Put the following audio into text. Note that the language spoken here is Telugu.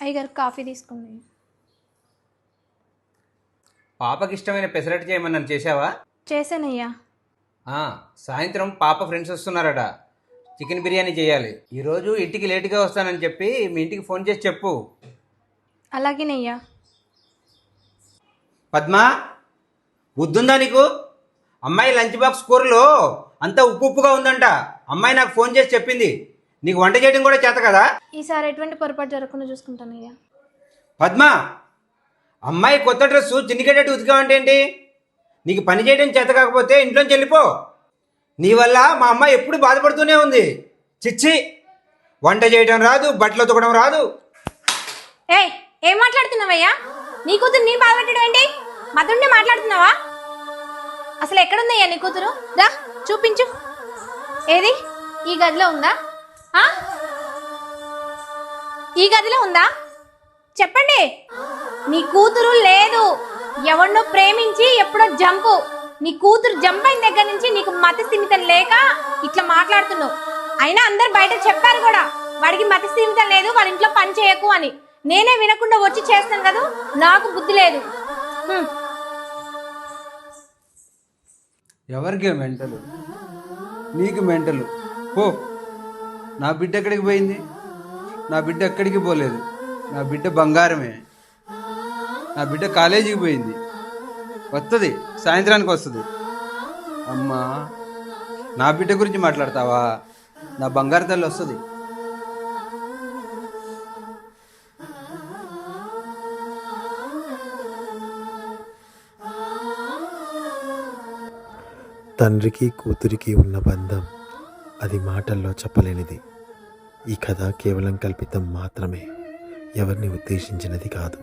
అయ్యగారు కాఫీ తీసుకుంది. పాపకి ఇష్టమైన పెసరట్టు చేయమన్నాను, చేసావా? చేశానయ్యా. సాయంత్రం పాప ఫ్రెండ్స్ వస్తున్నారట, చికెన్ బిర్యానీ చేయాలి. ఈరోజు ఇంటికి లేటుగా వస్తానని చెప్పి మీ ఇంటికి ఫోన్ చేసి చెప్పు. అలాగేనయ్యా. పద్మా, బుద్ధుందా నీకు? అమ్మాయి లంచ్ బాక్స్ కూరలో అంతా ఉప్పు ఉప్పుగా ఉందంట. అమ్మాయి నాకు ఫోన్ చేసి చెప్పింది. నీకు వంట చేయడం కూడా చేత కదా? ఈసారి ఎటువంటి పొరపాటు జరగకుండా చూసుకుంటానయ్యా. పద్మా, అమ్మాయి కొత్త డ్రెస్సు చిన్నికెట్టట్టు ఉతికావంటే ఏంటి? నీకు పని చేయడం చేత కాకపోతే ఇంట్లోంచి వెళ్ళిపో. నీ వల్ల మా అమ్మాయి ఎప్పుడు బాధపడుతూనే ఉంది. చిచ్చి, వంట చేయడం రాదు, బట్టలు ఉతకడం రాదు. ఏయ్, ఏం మాట్లాడుతున్నావయ్యా? నీ కూతురు నీ బాధపెట్టడం ఏంటి? మతుండే మాట్లాడుతున్నావా? అసలు ఎక్కడుందయ్యా నీ కూతురు? రా చూపించు. ఏది? ఈ గదిలో ఉందా? ఈ గదిలో ఉందా? చెప్పండి. నీ కూతురు లేదు. ఎవరినో ప్రేమించి ఎప్పుడో జంపు. నీ కూతురు జంప్ అయిన దగ్గర నుంచి నీకు మతి స్థిమితం లేక ఇట్లా మాట్లాడుతున్నావు. అయినా అందరు బయట చెప్పారు కూడా, వాడికి మతి స్థిమితం లేదు, వాళ్ళ ఇంట్లో పని చేయకు అని. నేనే వినకుండా వచ్చి చేస్తాను కదా, నాకు బుద్ధి లేదు. ఎవరికి మెంటలు? నీకు మెంటలు. పో. నా బిడ్డ ఎక్కడికి పోయింది? నా బిడ్డ ఎక్కడికి పోలేదు. నా బిడ్డ బంగారమే. నా బిడ్డ కాలేజీకి పోయింది, వస్తుంది, సాయంత్రానికి వస్తుంది. అమ్మా, నా బిడ్డ గురించి మాట్లాడతావా? నా బంగారు తల్లి వస్తుంది. తండ్రికి కూతురికి ఉన్న బంధం అది మాటల్లో చెప్పలేనిది. ఈ కథ కేవలం కల్పితం మాత్రమే, ఎవరిని ఉద్దేశించినది కాదు.